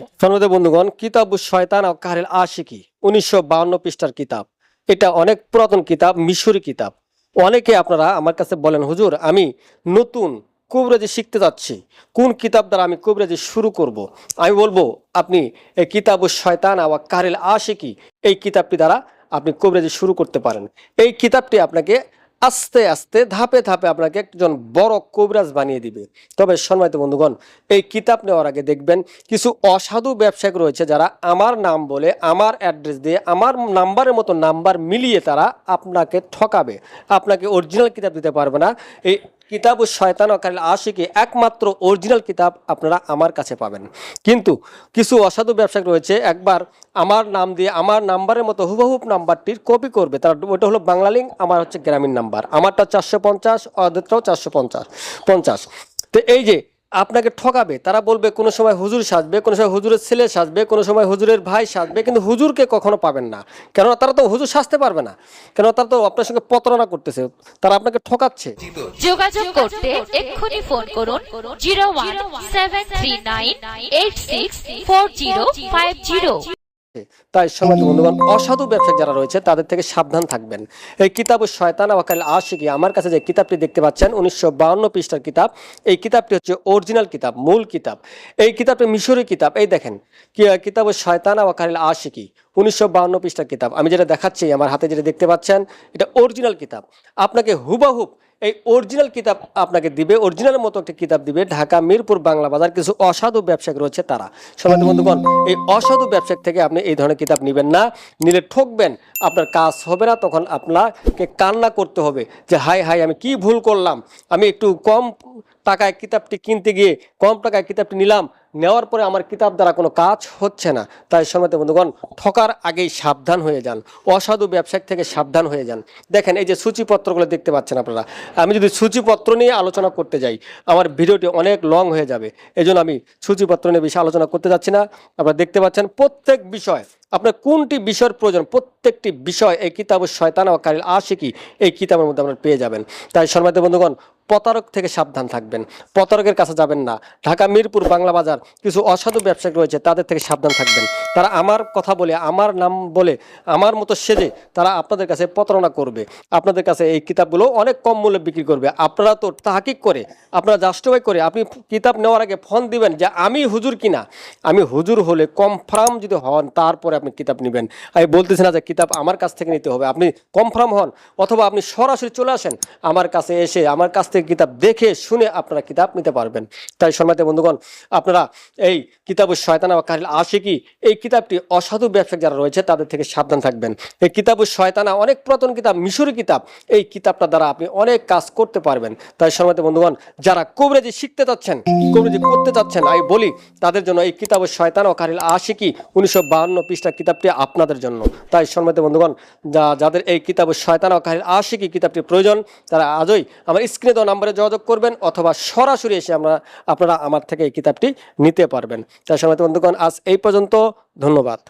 সম্মানিত বন্ধুগণ, কিতাবুশ শয়তান ও কাহরিল আশিকি 1952 পৃষ্ঠার কিতাব। এটা অনেক পুরাতন কিতাব, মিশরি কিতাব। অনেকে আপনারা আমার কাছে বলেন, হুজুর আমি নতুন কবিরাজি শিখতে যাচ্ছি, কোন কিতাব দ্বারা আমি কবিরাজি শুরু করব? আমি বলবো আপনি এই কিতাবুশ শয়তান ও কাহরিল আশিকি এই কিতাবটি দ্বারা আপনি কবিরাজি শুরু করতে পারেন। এই কিতাবটি আপনাকে আস্তে আস্তে ধাপে ধাপে আপনাকে একজন বড় কবিরাজ বানিয়ে দিবে। তবে সম্মানিত বন্ধুগণ, এই কিতাব নেওয়ার আগে দেখবেন কিছু অসাধু ব্যবসায়িক রয়েছে যারা আমার নাম বলে, আমার অ্যাড্রেস দিয়ে, আমার নাম্বারের মতো নাম্বার মিলিয়ে তারা আপনাকে ঠকাবে, আপনাকে অরিজিনাল কিতাব দিতে পারবে না। এই কিতাবুশ শয়তান ও কাহরিল আশিকি একমাত্র অরিজিনাল কিতাব আপনারা আমার কাছে পাবেন। কিন্তু কিছু অসাধু ব্যবসায়িক রয়েছে, একবার আমার নাম দিয়ে আমার নাম্বারের মতো হুবহুব নাম্বারটির কপি করবে। তার ওটা হলো বাংলা লিঙ্ক, আমার হচ্ছে গ্রামীণ নাম্বার, আমারটা 450, ওদেরটাও 450। তো এই যে আপনাকে ঠকাবে, তারা বলবে কোনো সময় হুজুর সাজবে, কোনো সময় হুজুরের ছেলে সাজবে, কোনো সময় হুজুরের ভাই সাজবে, কিন্তু হুজুরকে কখনো পাবেন না। কেননা তারা তো হুজুর সাজতে পারবে না, কেন তারা তো আপনার সঙ্গে প্রতারণা করতেছে, তারা আপনাকে ঠকাচ্ছে। যোগাযোগ করতে এক্ষুনি ফোন করুন 01739864050। তাই সম্মানিত বন্ধুগণ, অসাধু ব্যবসায়ী যারা রয়েছে তাদের থেকে সাবধান থাকবেন। এই কিতাবুশ শয়তান ওয়া কাহরিল আশিকি, আমার কাছে যে কিতাবটি দেখতে পাচ্ছেন 1952 পৃষ্ঠার কিতাব, এই কিতাবটি হচ্ছে অরিজিনাল কিতাব, মূল কিতাব। এই কিতাবটি মিশরি কিতাব। এই দেখেন, কিতাবুশ শয়তান ওয়া কাহরিল আশিকি 1952 পৃষ্ঠার কিতাব। আমি যেটা দেখাচ্ছি, আমার হাতে যেটা দেখতে পাচ্ছেন, এটা অরিজিনাল কিতাব। আপনাকে হুবহুব এই অরিজিনাল কিতাব আপনাকে দিবে, অরিজিনাল মতো একটা কিতাব দিবে ঢাকা মিরপুর বাংলা বাজার কিছু অসাধু ব্যবসায়িক রয়েছে তারা। সম্মানিত বন্ধুগণ, এই অসাধু ব্যবসায়িক থেকে আপনি এই ধরনের কিতাব নেবেন না, নিলে ঠকবেন, আপনার কাজ হবে না। তখন আপনাকে কান্না করতে হবে যে হাই হাই আমি কি ভুল করলাম, আমি একটু কম টাকায় কিতাবটি কিনতে গিয়ে কম টাকায় কিতাবটি নিলাম, নেওয়ার পরে আমার কিতাব দ্বারা কোনো কাজ হচ্ছে না। তাই সম্মানিত বন্ধুগণ, ঠকার আগেই সাবধান হয়ে যান, অসাধু ব্যবসায়িক থেকে সাবধান হয়ে যান। দেখেন এই যে সূচিপত্রগুলো দেখতে পাচ্ছেন আপনারা, আমি যদি সূচিপত্র নিয়ে আলোচনা করতে যাই আমার ভিডিওটি অনেক লং হয়ে যাবে, এজন্য আমি সূচিপত্র নিয়ে বেশি আলোচনা করতে যাচ্ছি না। আপনারা দেখতে পাচ্ছেন প্রত্যেক বিষয়, আপনার কোনটি বিষয়ের প্রয়োজন, প্রত্যেকটি বিষয় এই কিতাবুশ শয়তান ওয়া কাহরিল আশিকি এই কিতাবের মধ্যে আপনারা পেয়ে যাবেন। তাই সম্মানিত বন্ধুগণ, প্রতারক থেকে সাবধান থাকবেন, প্রতারকের কাছে যাবেন না। ঢাকা মিরপুর বাংলা বাজার কিছু অসাধু ব্যবসায়িক রয়েছে, তাদের থেকে সাবধান থাকবেন। তারা আমার কথা বলে, আমার নাম বলে, আমার মতো সেজে তারা আপনাদের কাছে প্রতারণা করবে, আপনাদের কাছে এই কিতাবগুলো অনেক কম মূল্যে বিক্রি করবে। আপনারা তো তাহকিক করে, আপনারা জাস্টিফাই করে আপনি কিতাব নেওয়ার আগে ফোন দিবেন যে আমি হুজুর কিনা। আমি হুজুর হলে কনফার্ম যদি হন তারপরে আপনি কিতাব নেবেন। আমি বলতেছি না যে কিতাব আমার কাছ থেকে নিতে হবে, আপনি কনফার্ম হন, অথবা আপনি সরাসরি চলে আসেন আমার কাছে, এসে আমার কাছ থেকে কিতাব দেখে শুনে আপনারা কিতাব নিতে পারবেন। তাই সম্মানিত বন্ধুগণ, আপনারা এই কিতাবুশ শয়তান ওয়া কাহরিল আশিকি এই কিতাবটি অসাধু ব্যবসায়ী যারা রয়েছে তাদের থেকে সাবধান থাকবেন। এই কিতাবুশ শয়তান অনেক পুরাতন কিতাব, মিশরি কিতাব। এই কিতাবটা দ্বারা আপনি অনেক কাজ করতে পারবেন। তাই সম্মানিত বন্ধুগণ, যারা কবিরাজি শিখতে যাচ্ছেন, কবিরাজি করতে যাচ্ছেন, আমি বলি তাদের জন্য এই কিতাবুশ শয়তান ওয়া কাহরিল আশিকি 1952 পৃষ্ঠার কিতাবটি আপনাদের জন্য। তাই সম্মানিত বন্ধুগণ, যাদের এই কিতাবুশ শয়তান ওয়া কাহরিল আশিকি কিতাবটি প্রয়োজন, তারা আজই আমার স্ক্রিনে দেওয়া নম্বরে যোগাযোগ করবেন, অথবা সরাসরি এসে আপনারা আমার থেকে এই কিতাবটি নিতে পারবেন। তাই সম্মানিত বন্ধুগণ, আজ এই পর্যন্ত, ধন্যবাদ।